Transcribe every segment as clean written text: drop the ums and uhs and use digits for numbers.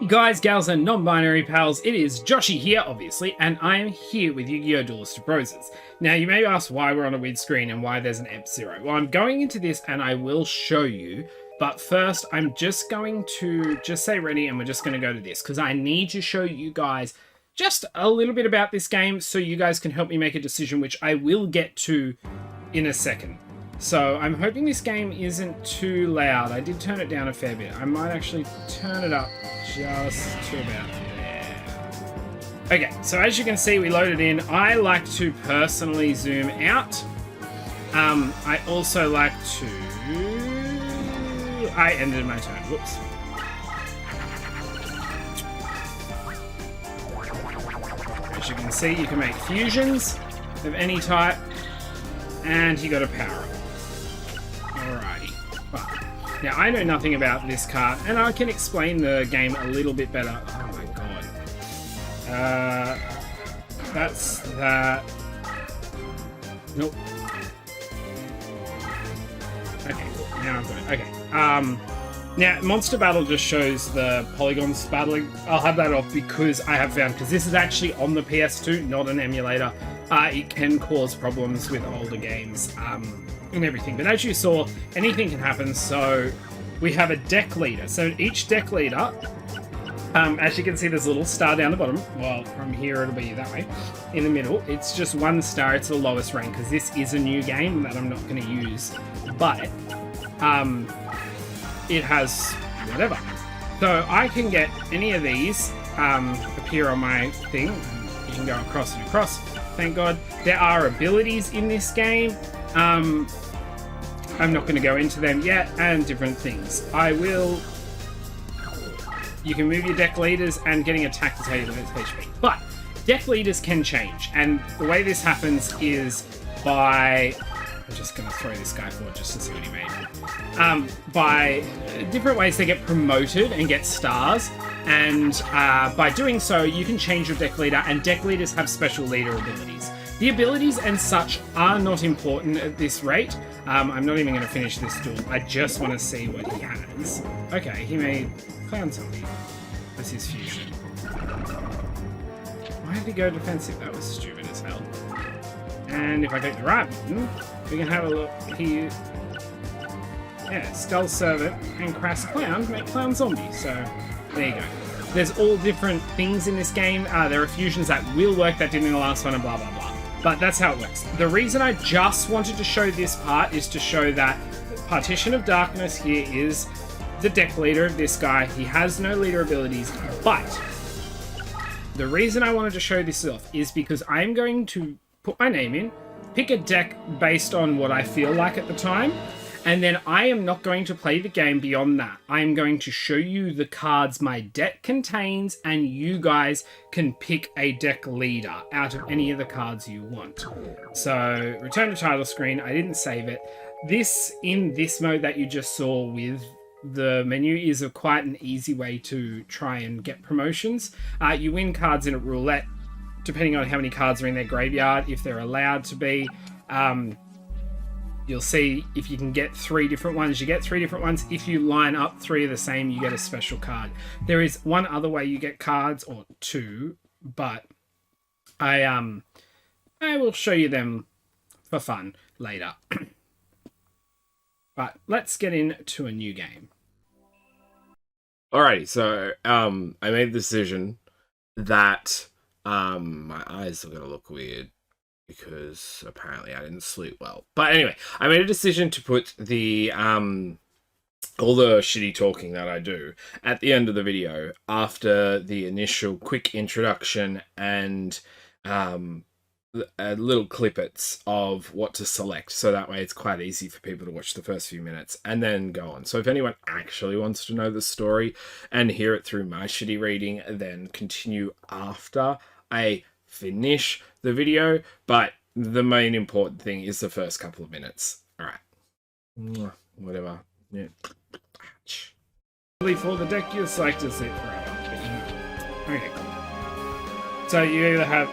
Guys, gals, and non-binary pals, it is Joshie here, obviously, and I am here with Yu-Gi-Oh! Duelist of Roses. Now, you may ask why we're on a weird screen and why there's an EP.0. Well, I'm going into this and I will show you, but first, I'm just going to say ready and we're just going to go to this, because I need to show you guys just a little bit about this game so you guys can help me make a decision, which I will get to in a second. So I'm hoping this game isn't too loud. I did turn it down a fair bit. I might actually turn it up just to about there. Okay, so as you can see, we loaded in. I like to personally zoom out. I also like to... I ended my turn. Whoops. As you can see, you can make fusions of any type, and you got a power up. Alrighty. Well, now, I know nothing about this card, and I can explain the game a little bit better. Oh my god. That's that. Nope. Okay, now I've got it. Okay. Now, Monster Battle just shows the polygons battling. I'll have that off because I have found, because this is actually on the PS2, not an emulator, it can cause problems with older games. And everything, but as you saw, anything can happen. So we have a deck leader. So each deck leader, as you can see, there's a little star down the bottom. Well, from here it'll be that way. In the middle, it's just one star. It's the lowest rank because this is a new game that I'm not going to use, but it has whatever. So I can get any of these appear on my thing. You can go across and across. Thank God. There are abilities in this game. I'm not going to go into them yet, and different things. You can move your deck leaders, and getting attacked is how you lose HP. But deck leaders can change, and the way this happens is by... I'm just going to throw this guy forward just to see what he made. By different ways they get promoted and get stars, and by doing so, you can change your deck leader, and deck leaders have special leader abilities. The abilities and such are not important at this rate. I'm not even going to finish this duel. I just want to see what he has. Okay, he made Clown Zombie. That's his fusion. Why did he go defensive? That was stupid as hell. And if I click the right button, we can have a look here. Yeah, Skull Servant and Crass Clown make Clown Zombie. So, there you go. There's all different things in this game. There are fusions that will work that didn't in the last one and blah, blah, blah. But that's how it works. The reason I just wanted to show this part is to show that Partition of Darkness here is the deck leader of this guy. He has no leader abilities, but the reason I wanted to show this off is because I'm going to put my name in, pick a deck based on what I feel like at the time, and then I am not going to play the game beyond that. I am going to show you the cards my deck contains, and you guys can pick a deck leader out of any of the cards you want. So, return to title screen. I didn't save it. This, in this mode that you just saw with the menu, is quite an easy way to try and get promotions. You win cards in a roulette, depending on how many cards are in their graveyard, if they're allowed to be. You'll see if you can get 3 different ones, you get 3 different ones. If you line up 3 of the same, you get a special card. There is one other way you get cards, or 2, but I will show you them for fun later. But let's get into a new game. Alrighty, so I made the decision that my eyes are gonna look weird, because apparently I didn't sleep well. But anyway, I made a decision to put the all the shitty talking that I do at the end of the video after the initial quick introduction and little clippets of what to select, so that way it's quite easy for people to watch the first few minutes and then go on. So if anyone actually wants to know the story and hear it through my shitty reading, then continue after I finish the video, but the main important thing is the first couple of minutes. All right, whatever. Yeah. For the deck you select is it forever. Okay, cool. So you either have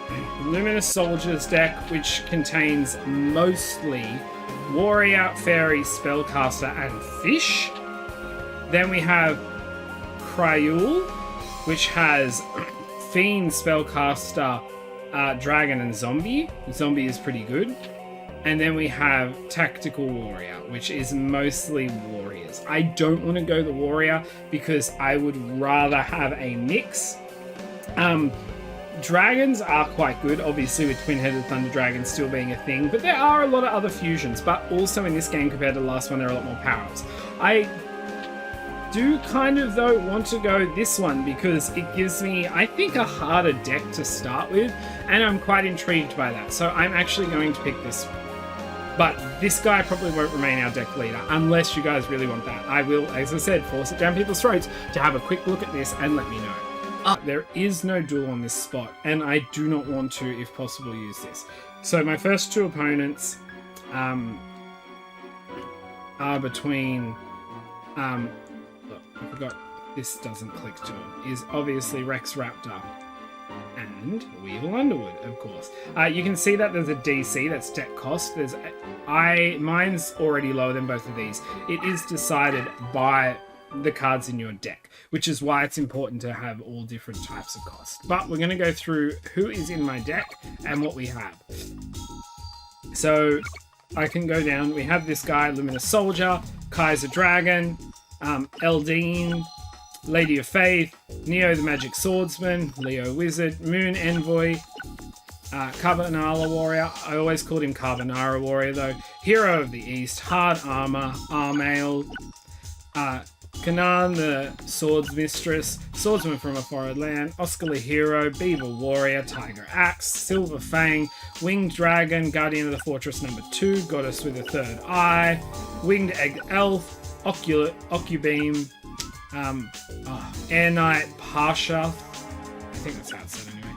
Luminous Soldier's deck, which contains mostly Warrior, Fairy, Spellcaster, and Fish. Then we have Cryul, which has Fiend, Spellcaster, Dragon, and Zombie. Zombie is pretty good. And then we have Tactical Warrior, which is mostly warriors. I don't want to go the warrior because I would rather have a mix. Dragons are quite good, obviously with Twin-Headed Thunder Dragon still being a thing, but there are a lot of other fusions, but also in this game compared to the last one, there are a lot more power-ups. I do kind of, though, want to go this one because it gives me, I think, a harder deck to start with, and I'm quite intrigued by that, so I'm actually going to pick this one. But this guy probably won't remain our deck leader unless you guys really want that. I will, as I said, force it down people's throats to have a quick look at this and let me know. There is no duel on this spot, and I do not want to, if possible, use this. So my first two opponents are between... look, I forgot this doesn't click to him. Is obviously Rex Raptor and Weevil Underwood, of course. You can see that there's a DC, that's deck cost. Mine's already lower than both of these. It is decided by the cards in your deck, which is why it's important to have all different types of cost. But we're going to go through who is in my deck and what we have. So I can go down. We have this guy, Luminous Soldier, Kaiser Dragon, Eldine, Lady of Faith, Neo the Magic Swordsman, Leo Wizard, Moon Envoy, Carbonara Warrior. I always called him Carbonara Warrior though. Hero of the East, Hard Armor, Armail, Kanan the Swords Mistress, Swordsman from a Foreign Land, Oscar the Hero, Beaver Warrior, Tiger Axe, Silver Fang, Winged Dragon, Guardian of the Fortress #2, Goddess with a Third Eye, Winged Egg Elf, Occubeam, Air Knight Pasha, I think that's how it's said anyway,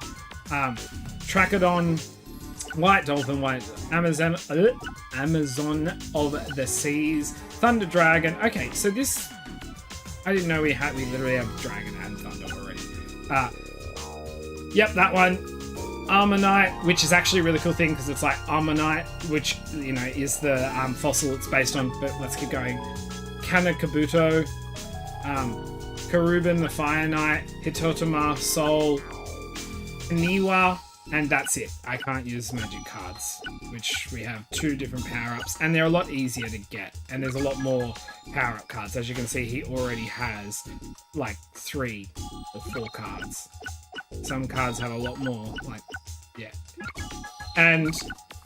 Trachodon, White Dolphin, White Amazon of the Seas, Thunder Dragon. Okay, so this, I didn't know we literally have Dragon and Thunder already. Yep, that one. Armor Knight, which is actually a really cool thing because it's like Armor Knight, which, you know, is the fossil it's based on, but let's keep going. Kanakabuto, Karubin the Fire Knight, Hitotama, Soul, Niwa, and that's it. I can't use magic cards, which we have 2 different power-ups, and they're a lot easier to get, and there's a lot more power-up cards. As you can see, he already has like 3 or 4 cards. Some cards have a lot more, like, yeah. And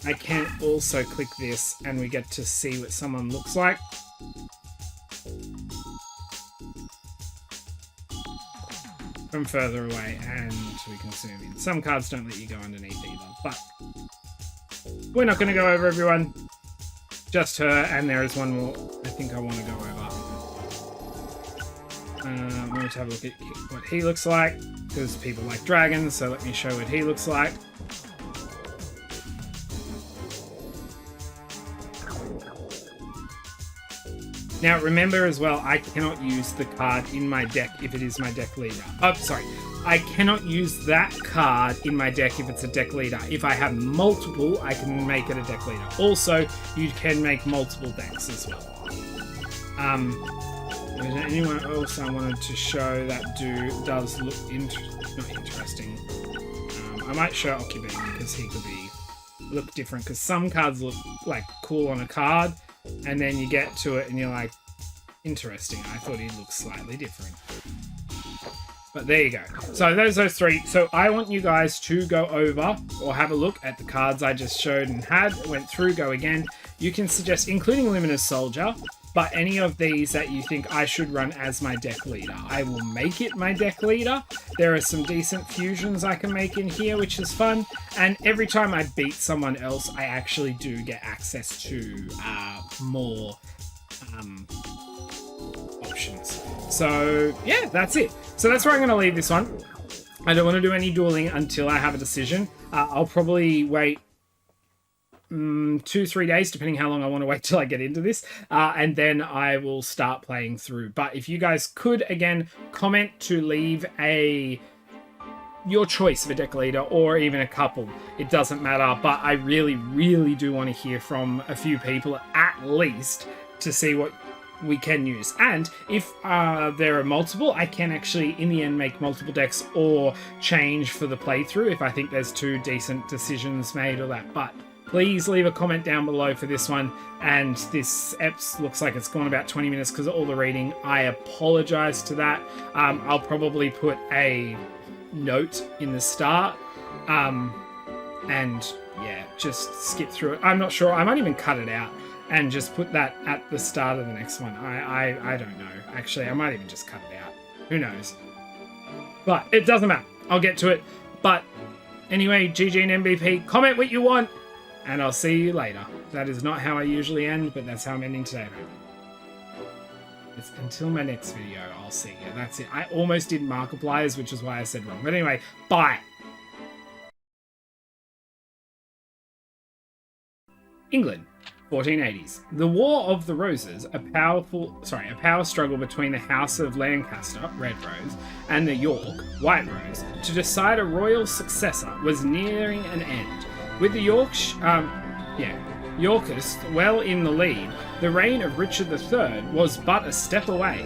I can also click this, and we get to see what someone looks like. From further away, and we can zoom in. Some cards don't let you go underneath either, but we're not going to go over everyone. Just her, and there is one more I think I want to go over. I'm going to have a look at what he looks like, because people like dragons, so let me show what he looks like. Now, remember as well, I cannot use the card in my deck if it is my deck leader. Oh, sorry. I cannot use that card in my deck if it's a deck leader. If I have multiple, I can make it a deck leader. Also, you can make multiple decks as well. Is there anyone else I wanted to show that does look not interesting? I might show Occubeam because he could look different. Because some cards look like cool on a card, and then you get to it and you're like, interesting. I thought he'd look slightly different. But there you go. So those 3. So I want you guys to go over or have a look at the cards I just showed and went through, go again. You can suggest, including Luminous Soldier, but any of these that you think I should run as my deck leader. I will make it my deck leader. There are some decent fusions I can make in here, which is fun. And every time I beat someone else, I actually do get access to more options. So yeah, that's it. So that's where I'm going to leave this one. I don't want to do any dueling until I have a decision. I'll probably wait 2-3 days, depending how long I want to wait till I get into this, and then I will start playing through. But if you guys could, again, comment to leave your choice of a deck leader or even a couple, it doesn't matter, but I really do want to hear from a few people at least to see what we can use. And if there are multiple, I can actually, in the end, make multiple decks or change for the playthrough if I think there's two decent decisions made or that. But please leave a comment down below for this one. And this eps looks like it's gone about 20 minutes because of all the reading. I apologize to that. I'll probably put a note in the start. And yeah, just skip through it. I'm not sure. I might even cut it out and just put that at the start of the next one. I don't know. Actually, I might even just cut it out. Who knows? But it doesn't matter. I'll get to it. But anyway, GG and MVP. Comment what you want. And I'll see you later. That is not how I usually end, but that's how I'm ending today. It's until my next video, I'll see you. That's it. I almost did Markipliers, which is why I said wrong. But anyway, bye. England, 1480s. The War of the Roses, a power struggle between the House of Lancaster, Red Rose, and the York, White Rose, to decide a royal successor was nearing an end. With the Yorkists well in the lead, the reign of Richard III was but a step away.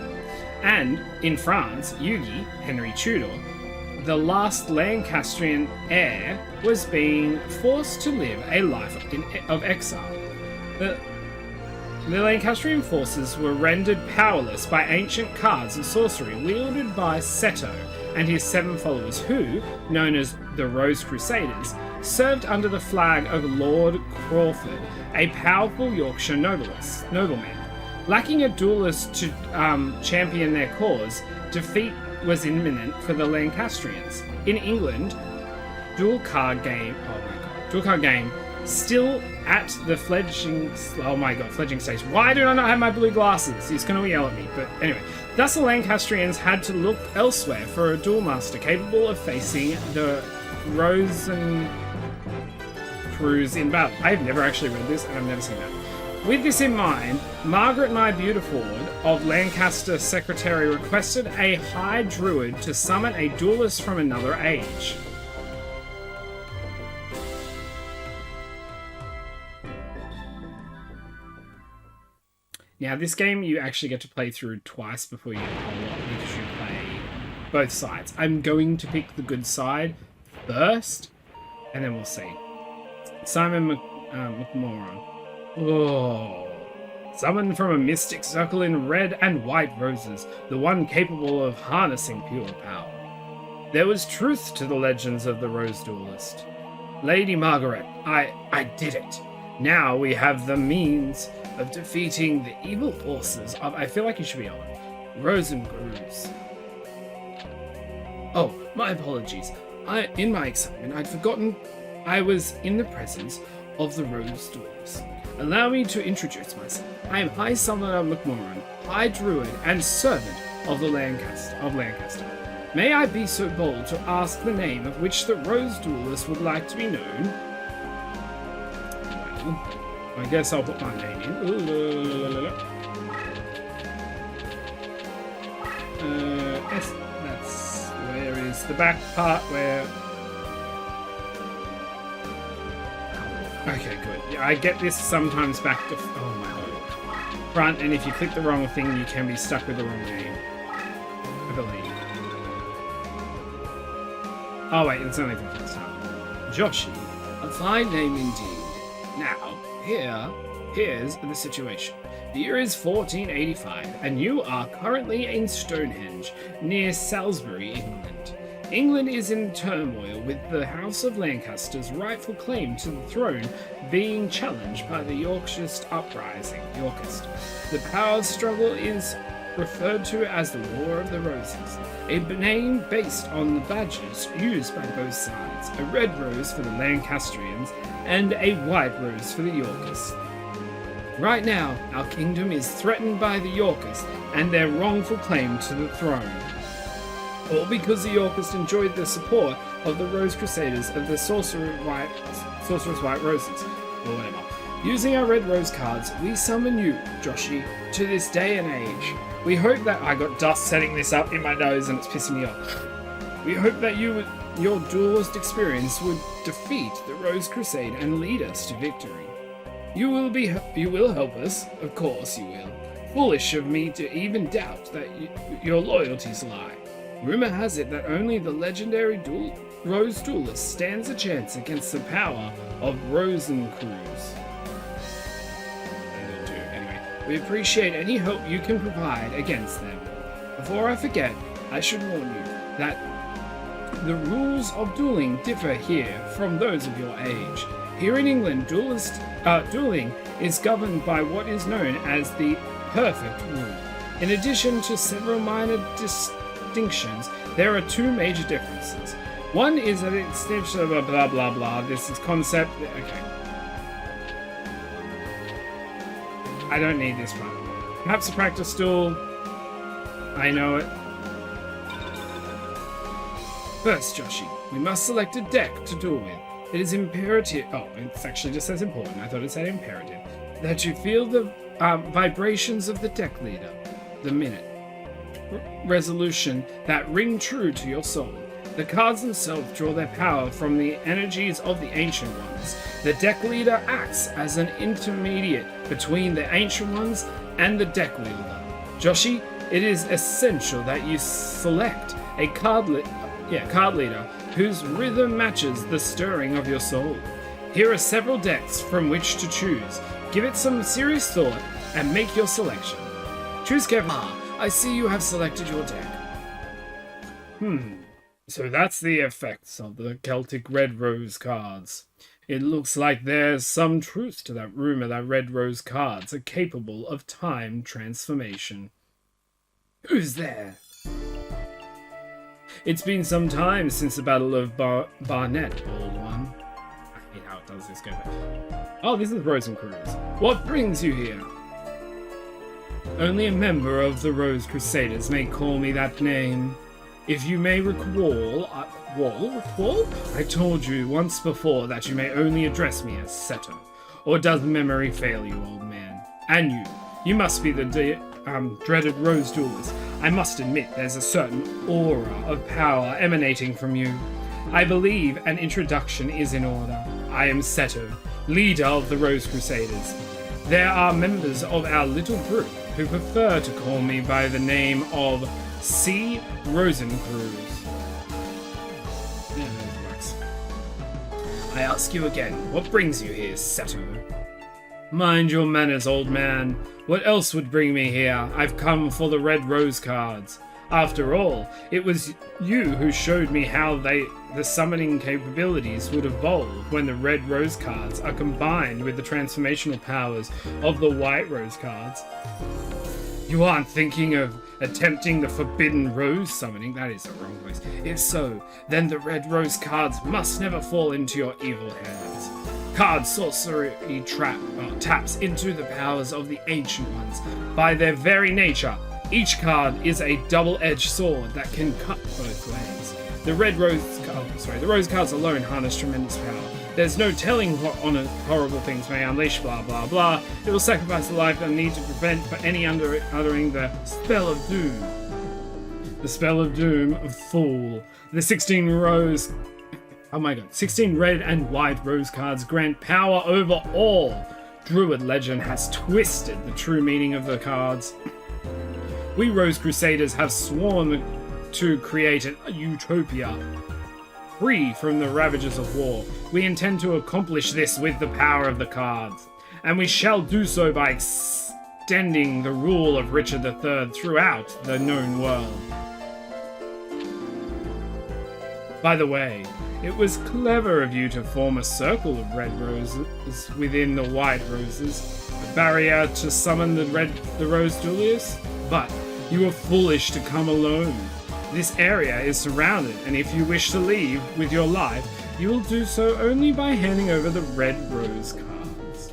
And in France, Hugues, Henry Tudor, the last Lancastrian heir, was being forced to live a life of exile. The Lancastrian forces were rendered powerless by ancient cards and sorcery wielded by Seto and his 7 followers who, known as the Rose Crusaders, served under the flag of Lord Crawford, a powerful Yorkshire nobleman. Lacking a duelist to champion their cause, defeat was imminent for the Lancastrians. In England, dual card game still at the fledgling stage. Why do I not have my blue glasses? He's going to yell at me, but anyway. Thus the Lancastrians had to look elsewhere for a duel master capable of facing the Rosencrews in battle. I've never actually read this, and I've never seen that. With this in mind, Margaret My Beautiford of Lancaster Secretary requested a high druid to summon a duelist from another age. Now, this game you actually get to play through twice before you get a whole lot because you play both sides. I'm going to pick the good side first, and then we'll see. Simon McMorron. Oh. Summoned from a mystic circle in red and white roses, the one capable of harnessing pure power. There was truth to the legends of the Rose Duelist. Lady Margaret, I did it. Now we have the means of defeating the evil forces of... I feel like you should be on. Rosencrews. Oh, my apologies. In my excitement, I'd forgotten I was in the presence of the Rose Duelist. Allow me to introduce myself. I am High Summoner McMorron, High Druid and Servant of the Lancaster. May I be so bold to ask the name of which the Rose Duelist would like to be known? Well, I guess I'll put my name in. Yes, that's... Where is the back part where... Okay, good. Yeah, I get this sometimes back to... Oh my god. Front, and if you click the wrong thing, you can be stuck with the wrong name. I believe. Oh wait, it's only from the start. Joshie. A fine name indeed. Now, here's the situation. The year is 1485, and you are currently in Stonehenge, near Salisbury, England. England is in turmoil, with the House of Lancaster's rightful claim to the throne being challenged by the Yorkist uprising. The power struggle is referred to as the War of the Roses, a name based on the badges used by both sides, a red rose for the Lancastrians and a white rose for the Yorkists. Right now, our kingdom is threatened by the Yorkists and their wrongful claim to the throne. All because the Yorkists enjoyed the support of the Rose Crusaders of the Sorcerer's White Roses, or whatever. Using our red rose cards, we summon you, Joshie, to this day and age. We hope that... I got dust setting this up in my nose and it's pissing me off. We hope that your duelist experience would defeat the Rose Crusade and lead us to victory. You will help us, of course you will. foolish of me to even doubt that your loyalties lie. Rumor has it that only the legendary Rose Duelist stands a chance against the power of Rosencrews. Anyway, we appreciate any help you can provide against them. Before I forget, I should warn you that the rules of dueling differ here from those of your age. Here in England, dueling is governed by what is known as the perfect rule. In addition to several minor distinctions, there are two major differences. One is an extension of a blah blah blah. This is concept. Okay. I don't need this part. Perhaps a practice duel. I know it. First, Joshie, we must select a deck to duel with. It is imperative. Oh, it actually just says important. I thought it said imperative. That you feel the vibrations of the deck leader, the minute resolution that ring true to your soul. The cards themselves draw their power from the energies of the Ancient Ones. The deck leader acts as an intermediate between the Ancient Ones and the deck wielder. Joshie, it is essential that you select a card leader whose rhythm matches the stirring of your soul. Here are several decks from which to choose. Give it some serious thought and make your selection. Choose carefully. I see you have selected your deck. So that's the effects of the Celtic Red Rose cards. It looks like there's some truth to that rumor that Red Rose cards are capable of time transformation. Who's there? It's been some time since the Battle of Barnet, old one. I hate how it does this. Go back. Oh, this is Rosencrews. What brings you here? Only a member of the Rose Crusaders may call me that name. If you may recall, I told you once before that you may only address me as Seto. Or does memory fail you, old man? And you must be the dreaded Rose Duelist. I must admit there's a certain aura of power emanating from you. I believe an introduction is in order. I am Seto, leader of the Rose Crusaders. There are members of our little group who prefer to call me by the name of C. Rosencrews. Yeah, that works. I ask you again, what brings you here, Seto? Mind your manners, old man. What else would bring me here? I've come for the Red Rose cards. After all, it was you who showed me how the summoning capabilities would evolve when the Red Rose cards are combined with the transformational powers of the White Rose cards. You aren't thinking of attempting the Forbidden Rose summoning? That is the wrong place. If so, then the Red Rose cards must never fall into your evil hands. Card sorcery taps into the powers of the Ancient Ones. By their very nature, each card is a double-edged sword that can cut both ways. The Rose cards alone harness tremendous power. There's no telling what horrible things may unleash, blah blah blah. It will sacrifice the life and need to prevent for any uttering the spell of doom. The spell of doom of Fool. The 16 red and white rose cards grant power over all. Druid legend has twisted the true meaning of the cards. We Rose Crusaders have sworn to create a utopia, free from the ravages of war. We intend to accomplish this with the power of the cards, and we shall do so by extending the rule of Richard III throughout the known world. By the way, it was clever of you to form a circle of red roses within the white roses, a barrier to summon the Rose Duelists, but you were foolish to come alone. This area is surrounded, and if you wish to leave with your life, you will do so only by handing over the Red Rose cards.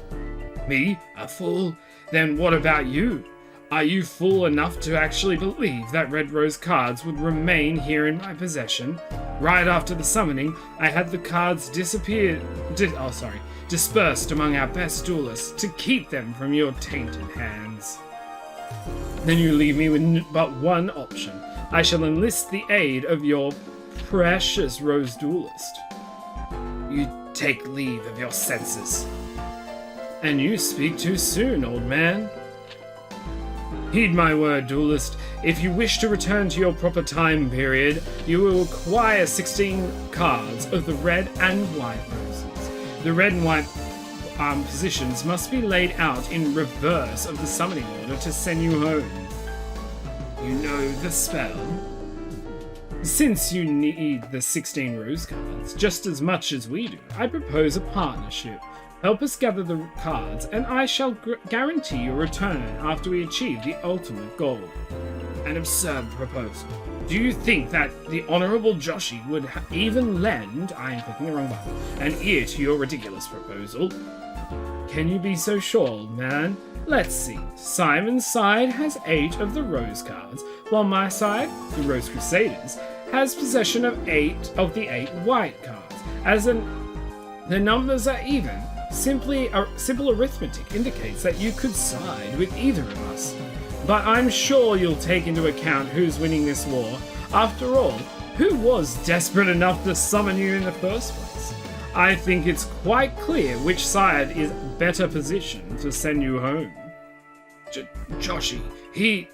Me? A fool? Then what about you? Are you fool enough to actually believe that Red Rose cards would remain here in my possession? Right after the summoning, I had the cards dispersed among our best duelists to keep them from your tainted hands. Then you leave me with but one option. I shall enlist the aid of your precious Rose Duelist. You take leave of your senses. And you speak too soon, old man. Heed my word, Duelist. If you wish to return to your proper time period, you will acquire 16 cards of the red and white roses. The red and white positions must be laid out in reverse of the summoning order to send you home. You know the spell? Since you need the 16 rose cards just as much as we do, I propose a partnership. Help us gather the cards, and I shall guarantee your return after we achieve the ultimate goal. An absurd proposal. Do you think that the Honourable Joshie would even lend, I am clicking the wrong button, an ear to your ridiculous proposal? Can you be so sure, man? Let's see. Simon's side has 8 of the rose cards, while my side, the Rose Crusaders, has possession of 8 of the 8 white cards. The numbers are even. Simple arithmetic indicates that you could side with either of us. But I'm sure you'll take into account who's winning this war. After all, who was desperate enough to summon you in the first place? I think it's quite clear which side is better positioned to send you home. Joshie, he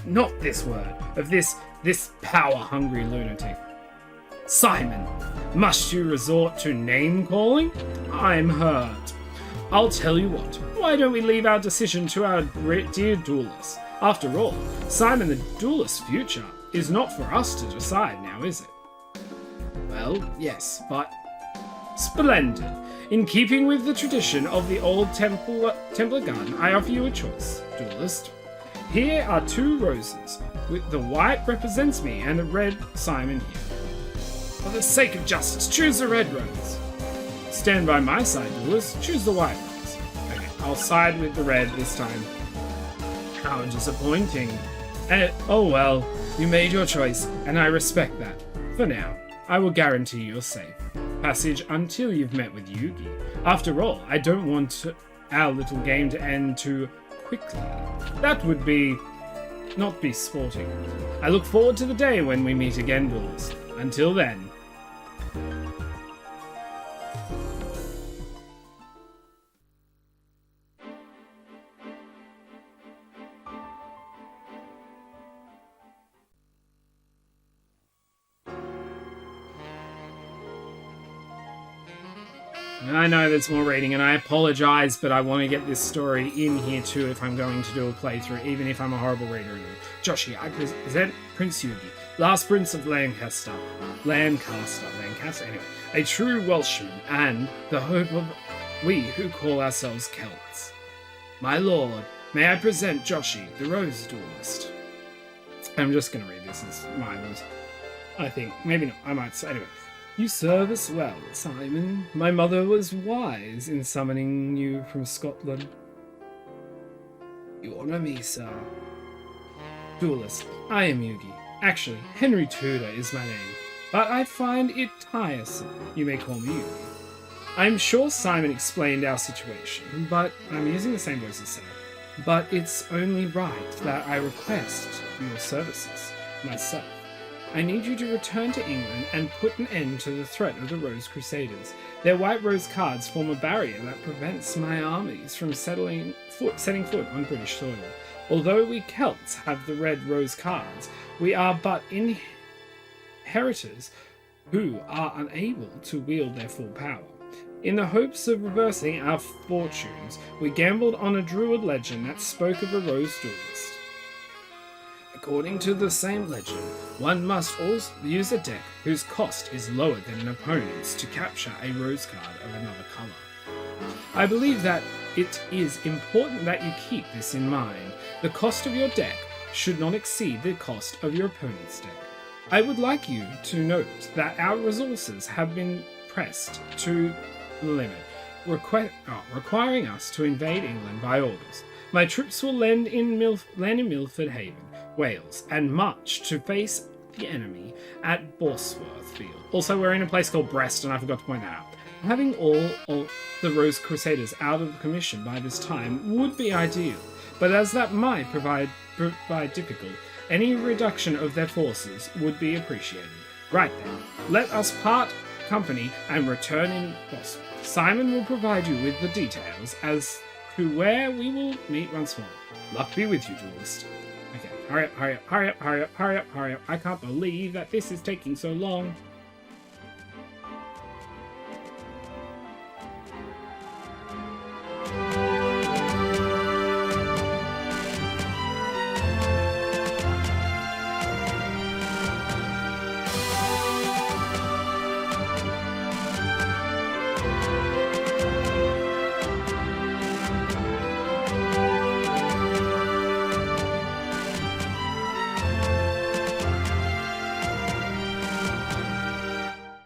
not this word of this power-hungry lunatic. Simon, must you resort to name-calling? I'm hurt. I'll tell you what, why don't we leave our decision to our dear duelists? After all, Simon the duelist's future is not for us to decide now, is it? Well, yes, but... Splendid. In keeping with the tradition of the old Templar Garden, I offer you a choice, duelist. Here are 2 roses. With the white represents me and the red Simon here. For the sake of justice, choose the red rose. Stand by my side, duelist. Choose the white rose. Okay, I'll side with the red this time. How disappointing. Oh well, you made your choice, and I respect that. For now, I will guarantee you're safe. Passage until you've met with Yugi. After all, I don't want our little game to end too quickly. That would not be sporting. I look forward to the day when we meet again, duelist. Until then. I know there's more reading, and I apologise, but I want to get this story in here too if I'm going to do a playthrough, even if I'm a horrible reader. Joshie, I present Prince Yugi, last Prince of Lancaster, anyway, a true Welshman, and the hope of we who call ourselves Celts. My lord, may I present Joshie, the Rose Duelist. I'm just going to read this as mine was, I think. Maybe not, I might say, anyway. You serve us well, Simon. My mother was wise in summoning you from Scotland. You honour me, sir. Duelist, I am Yugi. Actually, Henry Tudor is my name, but I find it tiresome. You may call me Yugi. I'm sure Simon explained our situation, but I'm using the same voice as Sam. But it's only right that I request your services myself. I need you to return to England and put an end to the threat of the Rose Crusaders. Their white rose cards form a barrier that prevents my armies from setting foot on British soil. Although we Celts have the red rose cards, we are but inheritors who are unable to wield their full power. In the hopes of reversing our fortunes, we gambled on a druid legend that spoke of a rose duelist. According to the same legend, one must also use a deck whose cost is lower than an opponent's to capture a rose card of another colour. I believe that it is important that you keep this in mind. The cost of your deck should not exceed the cost of your opponent's deck. I would like you to note that our resources have been pressed to the limit, requiring us to invade England by orders. My troops will land in Milford Haven, Wales, and march to face the enemy at Bosworth Field. Also, we're in a place called Brest, and I forgot to point that out. Having all the Rose Crusaders out of commission by this time would be ideal, but as that might provide difficult, any reduction of their forces would be appreciated. Right then, let us part company and return in Bosworth. Simon will provide you with the details as where we will meet once more. Luck be with you, Duelist. Okay, hurry up, hurry up, hurry up, hurry up, hurry up, hurry up. I can't believe that this is taking so long.